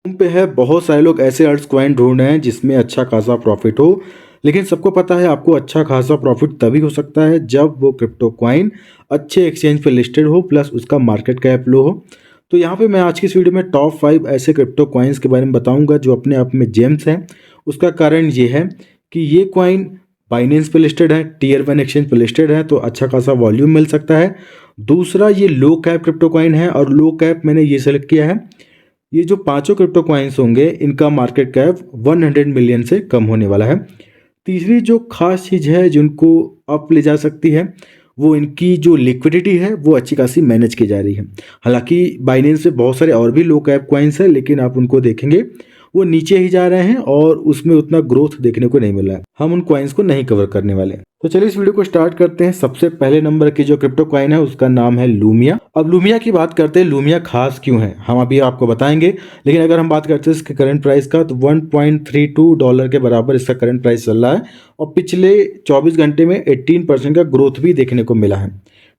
Boom पे है। बहुत सारे लोग ऐसे अल्ट्स कॉइन ढूंढ रहे हैं जिसमें अच्छा खासा प्रॉफिट हो, लेकिन सबको पता है आपको अच्छा खासा प्रॉफिट तभी हो सकता है जब वो क्रिप्टो कॉइन अच्छे एक्सचेंज पे लिस्टेड हो प्लस उसका मार्केट कैप लो हो। तो यहाँ पे मैं आज की इस वीडियो में टॉप 5 ऐसे क्रिप्टो कॉइन्स के बारे में बताऊंगा जो अपने आप में जेम्स हैं। उसका कारण ये है कि ये कॉइन बाइनेंस पे लिस्टेड है, Tier 1 एक्सचेंज पे लिस्टेड है, तो अच्छा खासा वॉल्यूम मिल सकता है। दूसरा, ये लो कैप क्रिप्टो कॉइन है और लो कैप मैंने ये सेलेक्ट किया है। ये जो पांचों क्रिप्टो कॉइन्स होंगे इनका मार्केट कैप 100 मिलियन से कम होने वाला है। तीसरी जो खास चीज़ है जिनको अप ले जा सकती है वो इनकी जो लिक्विडिटी है वो अच्छी खासी मैनेज की जा रही है। हालांकि बाइनेंस पे बहुत सारे और भी लो कैप कॉइन्स हैं, लेकिन आप उनको देखेंगे वो नीचे ही जा रहे हैं और उसमें उतना ग्रोथ देखने को नहीं मिल रहा है। हम उन कॉइन्स को नहीं कवर करने वाले हैं। तो चलिए इस वीडियो को स्टार्ट करते हैं। सबसे पहले नंबर की जो क्रिप्टो कॉइन है उसका नाम है लूमिया। अब लूमिया की बात करते हैं, लूमिया खास क्यों है हम अभी आपको बताएंगे, लेकिन अगर हम बात करते हैं इसके करंट प्राइस का तो $1.32 के बराबर इसका करंट प्राइस चल रहा है और पिछले 24 घंटे में 18% का ग्रोथ भी देखने को मिला है।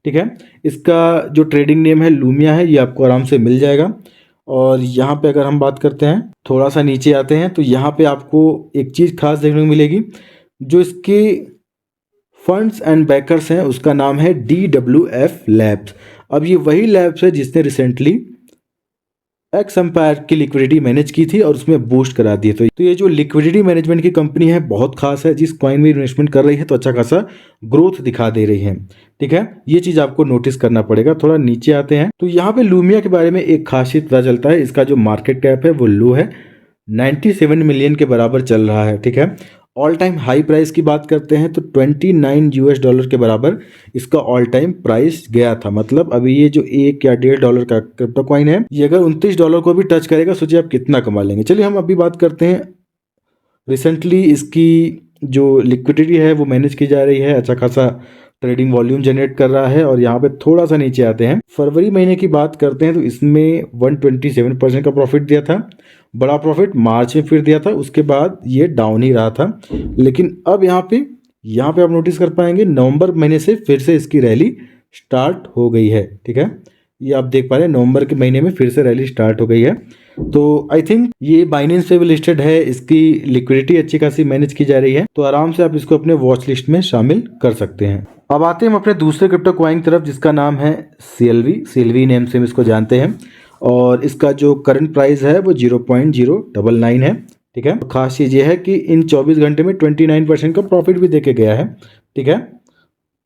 ठीक है, इसका जो ट्रेडिंग नेम है लूमिया है, ये आपको आराम से मिल जाएगा। और यहाँ पे अगर हम बात करते हैं, थोड़ा सा नीचे आते हैं तो यहाँ पे आपको एक चीज़ खास देखने को मिलेगी। जो इसके फंड्स एंड बैकर्स हैं उसका नाम है DWF लैब्स। अब ये वही लैब्स है जिसने रिसेंटली एक्स एम्पायर की लिक्विडिटी मैनेज की थी और उसमें बूस्ट करा दिए। तो ये जो लिक्विडिटी मैनेजमेंट की कंपनी है बहुत खास है, जिस कॉइन में इन्वेस्टमेंट कर रही है तो अच्छा खासा ग्रोथ दिखा दे रही है। ठीक है, ये चीज़ आपको नोटिस करना पड़ेगा। थोड़ा नीचे आते हैं तो यहाँ पे लूमिया के बारे में एक खासियत पता चलता है। इसका जो मार्केट कैप है वो लो है, 97 मिलियन के बराबर चल रहा है। ठीक है, ऑल टाइम हाई प्राइस की बात करते हैं तो $29 के बराबर इसका ऑल टाइम प्राइस गया था। मतलब अभी ये जो $1 या $1.5 का क्रिप्टो कॉइन है, ये अगर $29 को भी टच करेगा सोचिए आप कितना कमा लेंगे। चलिए हम अभी बात करते हैं, रिसेंटली इसकी जो लिक्विडिटी है वो मैनेज की जा रही है, अच्छा खासा ट्रेडिंग वॉल्यूम जनरेट कर रहा है। और यहाँ पे थोड़ा सा नीचे आते हैं, फरवरी महीने की बात करते हैं तो इसमें 127% का प्रॉफिट दिया था। बड़ा प्रॉफिट मार्च में फिर दिया था, उसके बाद ये डाउन ही रहा था। लेकिन अब यहाँ पे आप नोटिस कर पाएंगे नवंबर महीने से फिर से इसकी रैली स्टार्ट हो गई है। ठीक है, ये आप देख पा रहे हैं नवंबर के महीने में फिर से रैली स्टार्ट हो गई है। तो आई थिंक ये बाइनेंस पे भी लिस्टेड है, इसकी लिक्विडिटी अच्छी खासी मैनेज की जा रही है, तो आराम से आप इसको अपने वॉच लिस्ट में शामिल कर सकते हैं। अब आते हैं हम अपने दूसरे क्रिप्टो कॉइन की तरफ जिसका नाम है CLV नेम से हम इसको जानते हैं। और इसका जो करंट प्राइस है वो 0.099 है। ठीक है, खास चीज़ ये है कि इन 24 घंटे में 29% का प्रॉफिट भी देके गया है। ठीक है,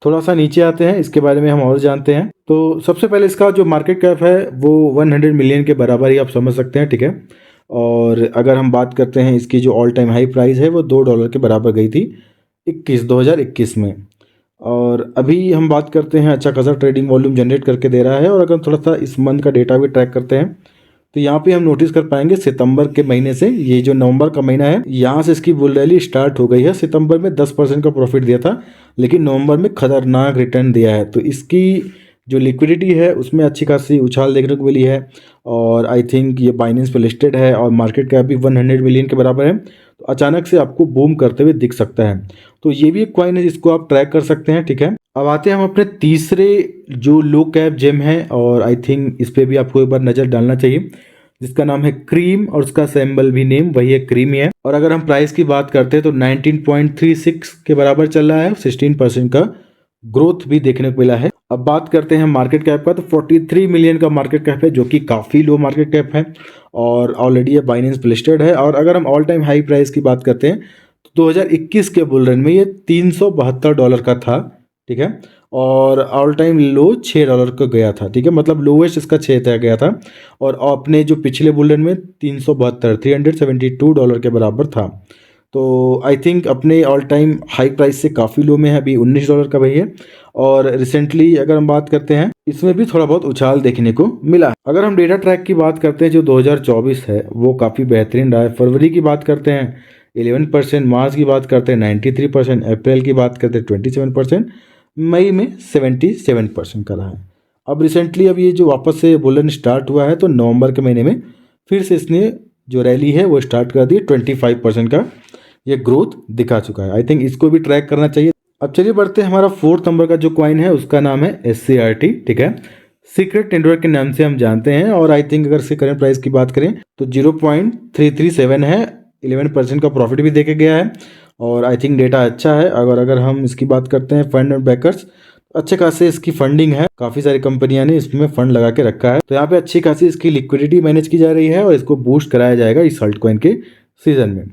थोड़ा सा नीचे आते हैं, इसके बारे में हम और जानते हैं। तो सबसे पहले इसका जो मार्केट कैप है वो 100 मिलियन के बराबर ही आप समझ सकते हैं। ठीक है, और अगर हम बात करते हैं इसकी जो ऑल टाइम हाई प्राइस है वो $2 के बराबर गई थी 2021 में। और अभी हम बात करते हैं, अच्छा खासा ट्रेडिंग वॉल्यूम जनरेट करके दे रहा है। और अगर थोड़ा सा इस मंथ का डेटा भी ट्रैक करते हैं तो यहाँ पे हम नोटिस कर पाएंगे सितंबर के महीने से, ये जो नवंबर का महीना है यहाँ से इसकी बुल रैली स्टार्ट हो गई है। सितंबर में 10% का प्रॉफिट दिया था, लेकिन नवंबर में खतरनाक रिटर्न दिया है। तो इसकी जो लिक्विडिटी है उसमें अच्छी खासी उछाल देखने को मिली है। और आई थिंक ये बाइनेंस पे लिस्टेड है और मार्केट कैप भी 100 मिलियन के बराबर है, तो अचानक से आपको बूम करते हुए दिख सकता है। तो ये भी एक कॉइन है जिसको आप ट्रैक कर सकते हैं। ठीक है, अब आते हैं हम अपने तीसरे जो लो कैप जेम है, और आई थिंक इस पर भी आपको एक बार नज़र डालना चाहिए, जिसका नाम है क्रीम और उसका सिंबल भी नेम वही है, क्रीम ही है। और अगर हम प्राइस की बात करते हैं तो 19.36 के बराबर चल रहा है, 16% का ग्रोथ भी देखने को मिला है। अब बात करते हैं मार्केट कैप का, तो 43 मिलियन का मार्केट कैप है जो कि काफ़ी लो मार्केट कैप है और ऑलरेडी ये बाइनेंस पे लिस्टेड है। और अगर हम ऑल टाइम हाई प्राइस की बात करते हैं तो 2021 के बुल रन में ये $372 का था। ठीक है, और ऑल टाइम लो $6 का गया था। ठीक है, मतलब लोवेस्ट इसका 6 तक गया था। और अपने जो पिछले बुल रन में $372 के बराबर था। तो आई थिंक अपने ऑल टाइम हाई प्राइस से काफ़ी लो में है, अभी $19 का भाई है। और रिसेंटली अगर हम बात करते हैं इसमें भी थोड़ा बहुत उछाल देखने को मिला। अगर हम डेटा ट्रैक की बात करते हैं जो 2024 है वो काफ़ी बेहतरीन रहा है। फरवरी की बात करते हैं 11%, मार्च की बात करते हैं 93%, अप्रैल की बात करते हैं 27%, मई में 77% का रहा है। अब रिसेंटली अब ये जो वापस से बुलन स्टार्ट हुआ है तो नवंबर के महीने में फिर से इसने जो रैली है वो स्टार्ट कर दी, 25% का ये ग्रोथ दिखा चुका है। आई थिंक इसको भी ट्रैक करना चाहिए। अब चलिए बढ़ते हैं, हमारा 4th नंबर का जो कॉइन है उसका नाम है SCRT। ठीक है, सीक्रेट नेटवर्क के नाम से हम जानते हैं। और आई थिंक अगर इसके करंट प्राइस की बात करें तो 0.337 है। 11% का प्रॉफिट भी देके गया है और आई थिंक डेटा अच्छा है। अगर हम इसकी बात करते हैं फंड और बैकर्स, अच्छे खासे इसकी फंडिंग है, काफ़ी सारी कंपनियां ने इसमें फंड लगा के रखा है। तो यहाँ पे अच्छी खासी इसकी लिक्विडिटी मैनेज की जा रही है और इसको बूस्ट कराया जाएगा इस अल्ट कॉइन के सीजन में।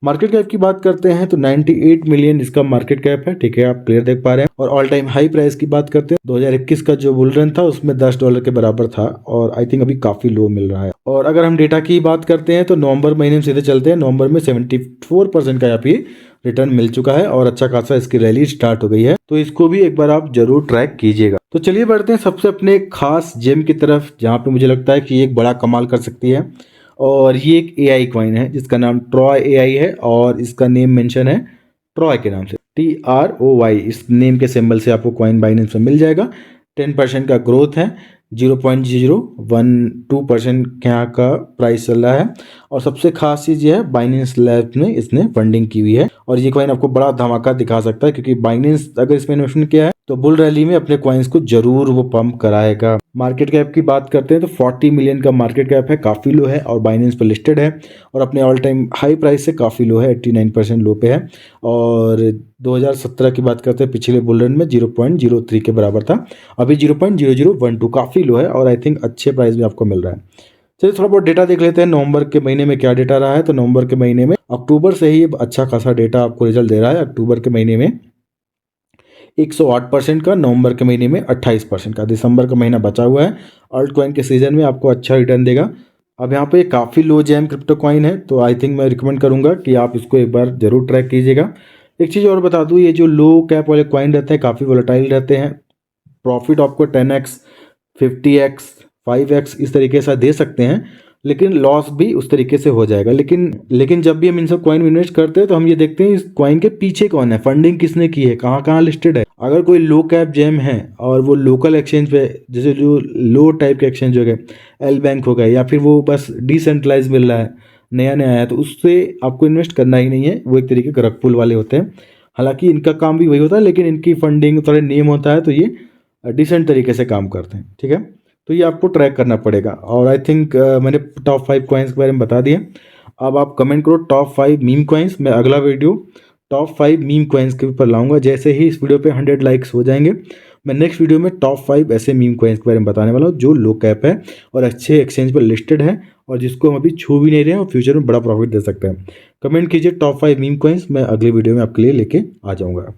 मार्केट कैप की बात करते हैं तो 98 मिलियन इसका मार्केट कैप है, ठीक है, आप क्लियर देख पा रहे हैं। और ऑल टाइम हाई प्राइस की बात करते हैं 2021 का जो बुल रन था उसमें $10 के बराबर था और आई थिंक अभी काफ़ी लो मिल रहा है। और अगर हम डेटा की बात करते हैं तो नवंबर महीने में सीधे चलते हैं, नवंबर में 74% का यहाँ पे रिटर्न मिल चुका है और अच्छा खासा इसकी रैली स्टार्ट हो गई है। तो इसको भी एक बार आप जरूर ट्रैक कीजिएगा। तो चलिए बढ़ते हैं सबसे अपने खास जेम की तरफ, जहाँ पे मुझे लगता है कि ये एक बड़ा कमाल कर सकती है। और ये एक AI कॉइन है जिसका नाम ट्रॉय AI है और इसका नेम मेंशन है ट्रॉय के नाम से, TROY। इस नेम के सिंबल से आपको कॉइन बाइनेंस में मिल जाएगा। 10% का ग्रोथ है, 0.0012% यहाँ का प्राइस चल रहा है। और सबसे खास चीज़ ये है बाइनेंस लैब में इसने फंडिंग की हुई है और ये कॉइन आपको बड़ा धमाका दिखा सकता है, क्योंकि बाइनेंस अगर इसमें इन्वेस्टमेंट किया है तो बुल रैली में अपने कॉइन्स को जरूर वो पंप कराएगा। मार्केट कैप की बात करते हैं तो 40 मिलियन का मार्केट कैप है, काफ़ी लो है और बाइनेंस पर लिस्टेड है और अपने ऑल टाइम हाई प्राइस से काफ़ी लो है, 89% लो पे है। और 2017 की बात करते हैं पिछले बुल रन में 0.03 के बराबर था, अभी 0.0012, काफ़ी लो है और आई थिंक अच्छे प्राइस में आपको मिल रहा है। चलिए थोड़ा बहुत डेटा देख लेते हैं नवंबर के महीने में क्या डेटा रहा है। तो नवंबर के महीने में, अक्टूबर से ही अच्छा खासा डेटा आपको रिजल्ट दे रहा है। अक्टूबर के महीने में 108% का, नवंबर के महीने में 28% का, दिसंबर का महीना बचा हुआ है। अल्ट कॉइन के सीजन में आपको अच्छा रिटर्न देगा। अब यहाँ पे काफ़ी लो जैम क्रिप्टो कॉइन है तो आई थिंक मैं रिकमेंड करूँगा कि आप इसको एक बार जरूर ट्रैक कीजिएगा। एक चीज़ और बता दूँ, ये जो लो कैप वाले कॉइन रहते हैं काफ़ी वोलेटाइल रहते हैं। प्रॉफिट आपको 10x, 50x, 5x इस तरीके से दे सकते हैं, लेकिन लॉस भी उस तरीके से हो जाएगा। लेकिन जब भी हम इन सब कॉइन में इन्वेस्ट करते हैं तो हम ये देखते हैं इस कॉइन के पीछे कौन है, फंडिंग किसने की है, कहाँ कहाँ लिस्टेड है। अगर कोई लो कैप जेम है और वो लोकल एक्सचेंज पे, जैसे जो लो टाइप के एक्सचेंज हो गए, एल बैंक हो गए, या फिर वो बस डिसेंट्रलाइज मिल रहा है, नया नया है, तो उससे आपको इन्वेस्ट करना ही नहीं है। वो एक तरीके के रग पुल वाले होते हैं, हालांकि इनका काम भी वही होता है लेकिन इनकी फंडिंग थोड़े नेम होता है तो ये डिसेंट तरीके से काम करते हैं, ठीक है। तो ये आपको ट्रैक करना पड़ेगा। और आई थिंक मैंने टॉप 5 कॉइन्स के बारे में बता दिए। अब आप कमेंट करो टॉप 5 मीम कॉइन्स, मैं अगला वीडियो टॉप 5 मीम कॉइन्स के ऊपर लाऊंगा। जैसे ही इस वीडियो पे 100 लाइक्स हो जाएंगे मैं नेक्स्ट वीडियो में टॉप 5 ऐसे मीम कॉइन्स के बारे में बताने वाला हूँ जो लो कैप है और अच्छे एक्सचेंज पर लिस्टेड है और जिसको हम अभी छू भी नहीं रहे हैं और फ्यूचर में बड़ा प्रॉफिट दे सकते हैं। कमेंट कीजिए टॉप 5 मीम कॉइन्स, मैं अगले वीडियो में आपके लिए लेके आ जाऊँगा।